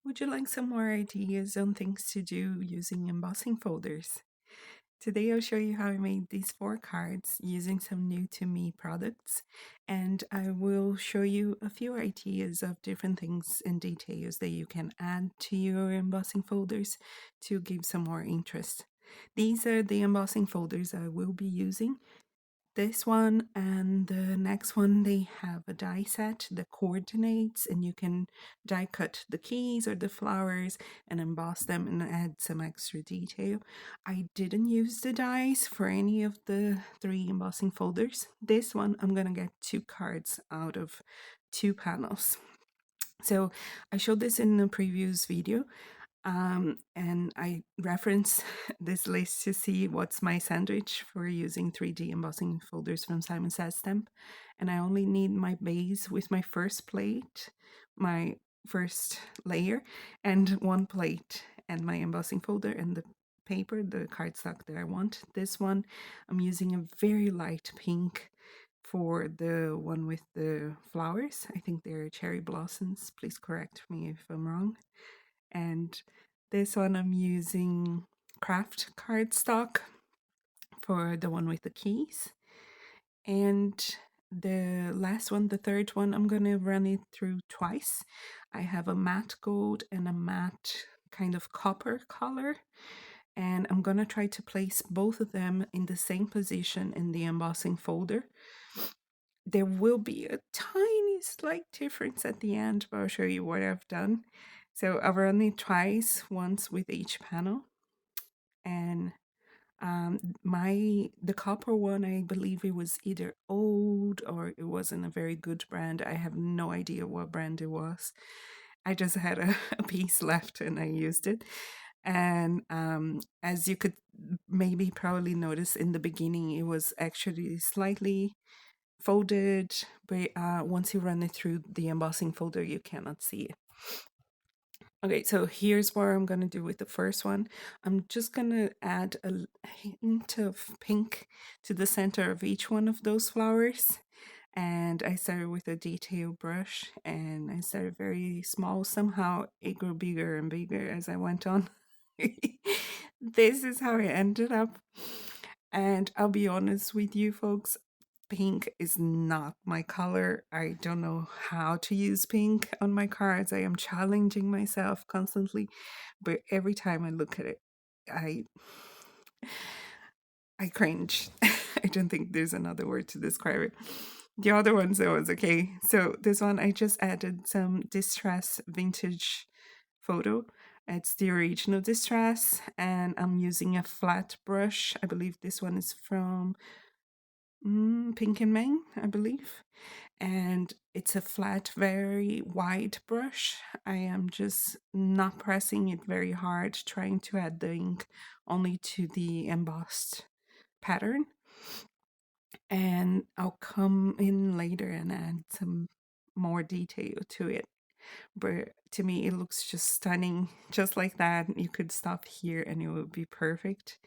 Would you like some more ideas on things to do using embossing folders? Today I'll show you how I made these 4 cards using some new to me products, and I will show you a few ideas of different things and details that you can add to your embossing folders to give some more interest. These are the embossing folders I will be using. This one and the next one, they have a die set that coordinates, and you can die cut the keys or the flowers and emboss them and add some extra detail. I didn't use the dies for any of the 3 embossing folders. This one, I'm gonna get 2 cards out of 2 panels. So I showed this in a previous video, and I reference this list to see what's my sandwich for using 3D embossing folders from Simon Says Stamp. And I only need my base with my first plate, my first layer, and 1 plate, and my embossing folder and the paper, the cardstock that I want. This one, I'm using a very light pink for the one with the flowers. I think they're cherry blossoms. Please correct me if I'm wrong. And this one I'm using craft cardstock for the one with the keys. And the last one, the third one, I'm going to run it through twice. I have a matte gold and a matte kind of copper color. And I'm going to try to place both of them in the same position in the embossing folder. There will be a tiny slight difference at the end, but I'll show you what I've done. So I've run it twice, once with each panel. And the copper one, I believe it was either old or it wasn't a very good brand. I have no idea what brand it was. I just had a piece left and I used it. And as you could maybe probably notice in the beginning, it was actually slightly folded, but once you run it through the embossing folder, you cannot see it. Okay, so here's what I'm going to do with the first one. I'm just going to add a hint of pink to the center of each one of those flowers. And I started with a detail brush, and I started very small. Somehow it grew bigger and bigger as I went on. This is how it ended up. And I'll be honest with you folks, pink is not my color. I don't know how to use pink on my cards. I am challenging myself constantly, but every time I look at it, I cringe. I don't think there's another word to describe it. The other ones though was okay. So this one I just added some Distress vintage photo. It's the original Distress, and I'm using a flat brush. I believe this one is from Pink and Main, I believe. And it's a flat, very wide brush. I am just not pressing it very hard, trying to add the ink only to the embossed pattern. And I'll come in later and add some more detail to it. But to me, it looks just stunning. Just like that, you could stop here and it would be perfect.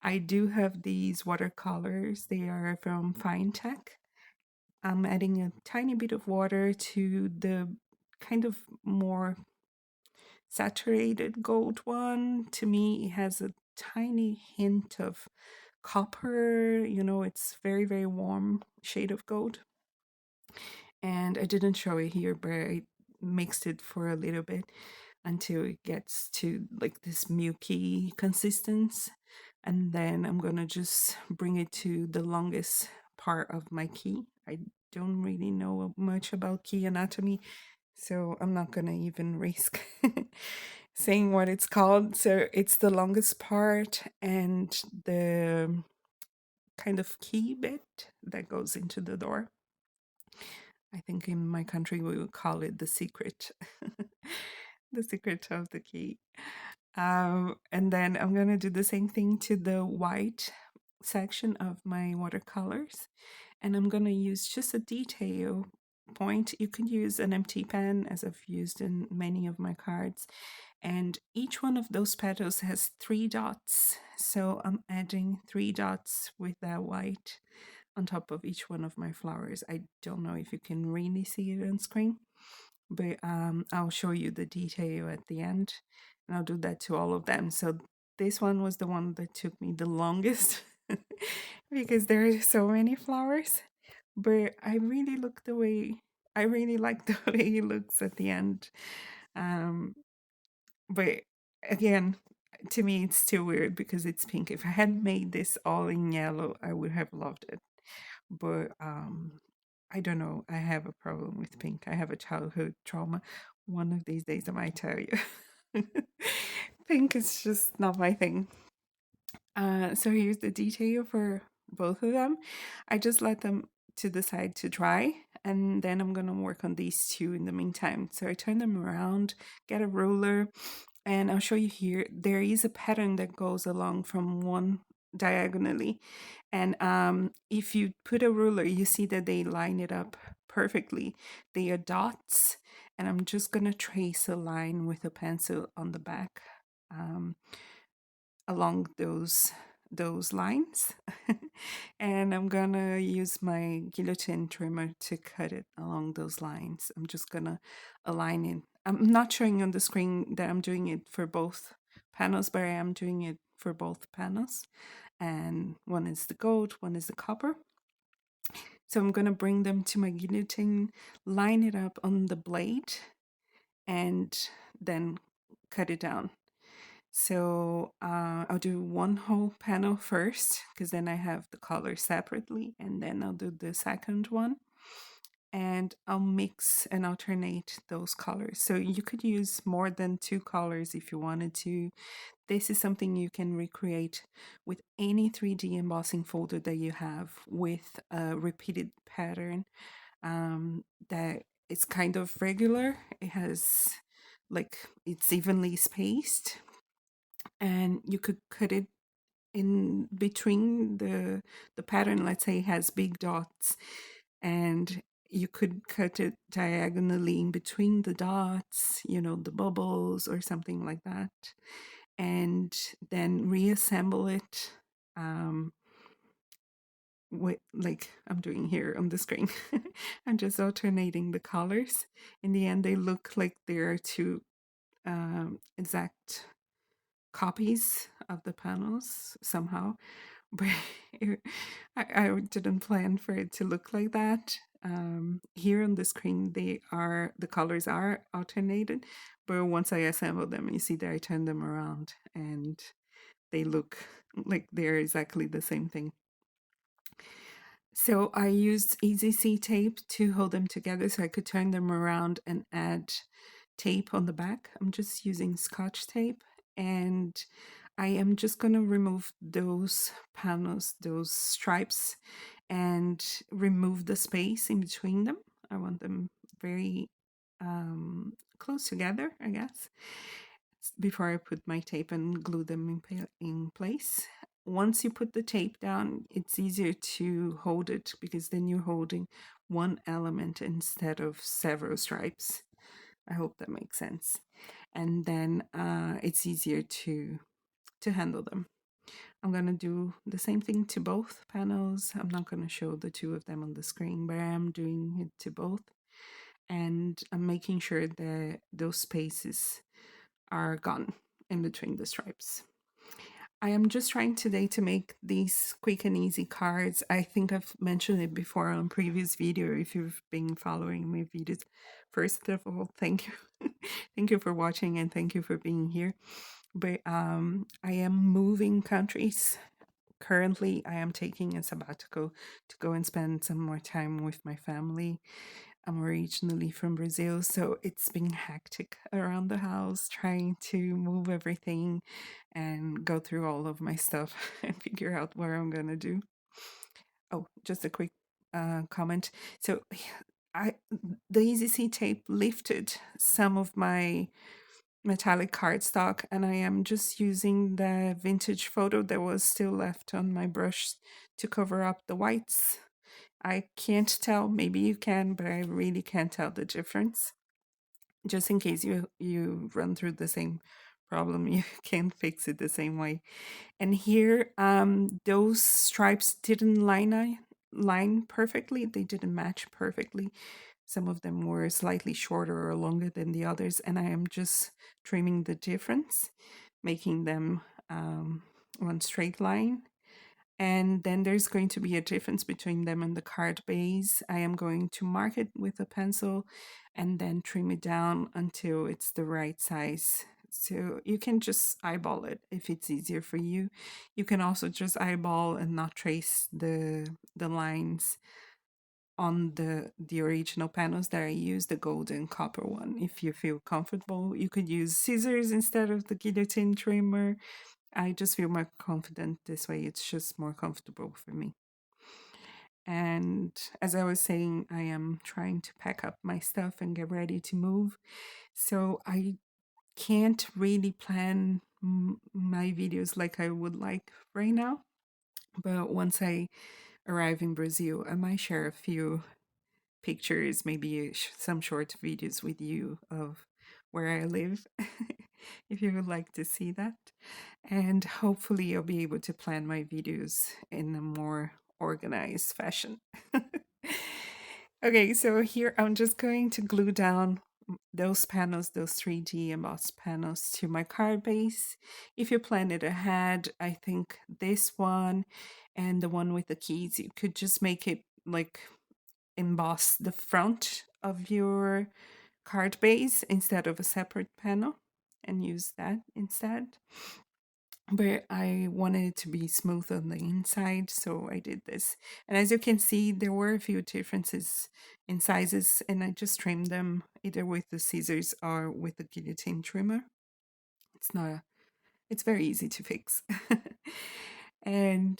I do have these watercolors. They are from Finetec. I'm adding a tiny bit of water to the kind of more saturated gold one. To me, it has a tiny hint of copper. You know, it's very, very warm shade of gold. And I didn't show it here, but I mixed it for a little bit until it gets to like this milky consistency. And then I'm gonna just bring it to the longest part of my key. I don't really know much about key anatomy, so I'm not gonna even risk saying what it's called. So it's the longest part and the kind of key bit that goes into the door. I think in my country we would call it the secret, the secret of the key. And then I'm gonna do the same thing to the white section of my watercolors, and I'm gonna use just a detail point. You can use an empty pen, as I've used in many of my cards, and each one of those petals has 3 dots, so I'm adding 3 dots with that white on top of each one of my flowers. I don't know if you can really see it on screen, but I'll show you the detail at the end, and I'll do that to all of them. So this one was the one that took me the longest because there are so many flowers, but I really like the way it looks at the end. Um, but again, to me, it's still weird because it's pink. If I had made this all in yellow, I would have loved it. But I don't know. I have a problem with pink. I have a childhood trauma. One of these days, I might tell you. Pink is just not my thing. So here's the detail for both of them. I just let them to the side to dry, and then I'm gonna work on these two in the meantime. So I turn them around, get a ruler, and I'll show you here. There is a pattern that goes along from one diagonally, and if you put a ruler, you see that they line it up perfectly. They are dots, and I'm just gonna trace a line with a pencil on the back. Um, Along those lines. And I'm gonna use my guillotine trimmer to cut it along those lines. I'm just gonna align it. I'm not showing on the screen that I'm doing it for both panels, but I am doing it for both panels. And one is the gold, one is the copper. So I'm gonna bring them to my guillotine, line it up on the blade, and then cut it down. So I'll do one whole panel first, because then I have the colors separately, and then I'll do the second one, and I'll mix and alternate those colors. So you could use more than two colors if you wanted to. This is something you can recreate with any 3D embossing folder that you have with a repeated pattern that is kind of regular. It has it's evenly spaced, and you could cut it in between the pattern. Let's say it has big dots, and you could cut it diagonally in between the dots, the bubbles or something like that, and then reassemble it with, like I'm doing here on the screen. I'm just alternating the colors. In the end, they look like they're two exact copies of the panels somehow, but I didn't plan for it to look like that. Here on the screen, the colors are alternated, but once I assemble them, you see that I turn them around and they look like they're exactly the same thing. So I used Easy C tape to hold them together so I could turn them around and add tape on the back. I'm just using Scotch tape, and I am just going to remove those panels, those stripes, and remove the space in between them. I want them very close together, I guess, before I put my tape and glue them in place. Once you put the tape down, it's easier to hold it because then you're holding one element instead of several stripes. I hope that makes sense. And then it's easier to handle them. I'm going to do the same thing to both panels. I'm not going to show the two of them on the screen, but I am doing it to both. And I'm making sure that those spaces are gone in between the stripes. I am just trying today to make these quick and easy cards. I think I've mentioned it before on previous video if you've been following my videos. First of all, thank you. Thank you for watching, and thank you for being here. But I am moving countries. Currently, I am taking a sabbatical to go and spend some more time with my family. I'm originally from Brazil, so it's been hectic around the house trying to move everything and go through all of my stuff and figure out what I'm gonna do. Oh, just a quick comment. So, the Easy C tape lifted some of my metallic cardstock, and I am just using the vintage photo that was still left on my brush to cover up the whites. I can't tell, maybe you can, but I really can't tell the difference. Just in case you run through the same problem, you can fix it the same way. And here, those stripes didn't line perfectly. They didn't match perfectly. Some of them were slightly shorter or longer than the others, and I am just trimming the difference, making them one straight line. And then there's going to be a difference between them and the card base. I am going to mark it with a pencil and then trim it down until it's the right size. So you can just eyeball it if it's easier for you. You can also just eyeball and not trace the lines on the original panels that I use, the gold and copper one. If you feel comfortable, you could use scissors instead of the guillotine trimmer. I just feel more confident this way. It's just more comfortable for me. And as I was saying, I am trying to pack up my stuff and get ready to move. So I can't really plan my videos like I would like right now. But once I arrive in Brazil, I might share a few pictures, maybe some short videos with you of where I live, if you would like to see that. And hopefully, I'll be able to plan my videos in a more organized fashion. Okay, so here I'm just going to glue down those panels, those 3D embossed panels, to my card base. If you plan it ahead, I think this one and the one with the keys, you could just make it like emboss the front of your card base instead of a separate panel and use that instead. But I wanted it to be smooth on the inside, so I did this. And as you can see, there were a few differences in sizes, and I just trimmed them either with the scissors or with the guillotine trimmer. It's not, it's very easy to fix. And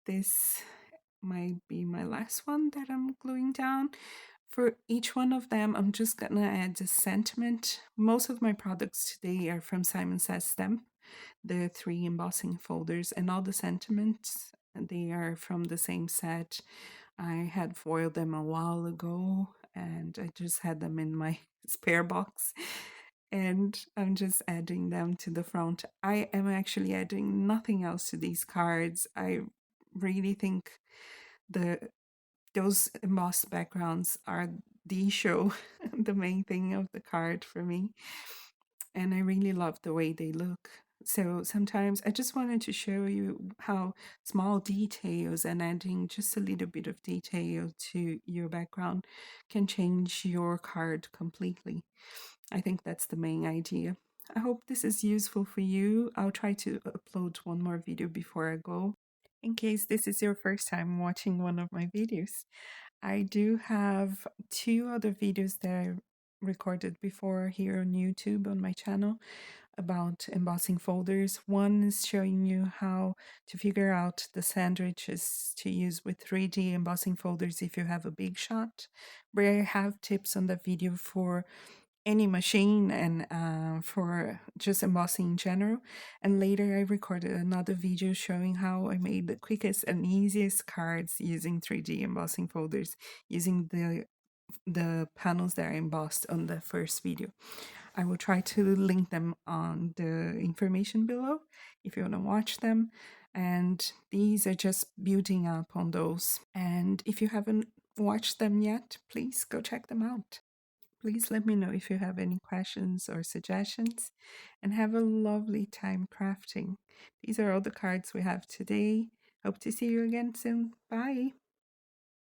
this might be my last one that I'm gluing down. For each one of them, I'm just gonna add a sentiment. Most of my products today are from Simon Says Stamp, the 3 embossing folders, and all the sentiments, they are from the same set. I had foiled them a while ago and I just had them in my spare box, and I'm just adding them to the front. I am actually adding nothing else to these cards. I really think the those embossed backgrounds are the show, the main thing of the card for me. And I really love the way they look. So sometimes I just wanted to show you how small details and adding just a little bit of detail to your background can change your card completely. I think that's the main idea. I hope this is useful for you. I'll try to upload one more video before I go. In case this is your first time watching one of my videos, I do have 2 other videos that I recorded before here on YouTube on my channel about embossing folders. One is showing you how to figure out the sandwiches to use with 3D embossing folders if you have a big shot, where I have tips on the video for any machine and for just embossing in general. And later I recorded another video showing how I made the quickest and easiest cards using 3D embossing folders, using the panels that are embossed on the first video. I will try to link them on the information below if you want to watch them. And these are just building up on those. And if you haven't watched them yet, please go check them out. Please let me know if you have any questions or suggestions, and have a lovely time crafting. These are all the cards we have today. Hope to see you again soon. Bye.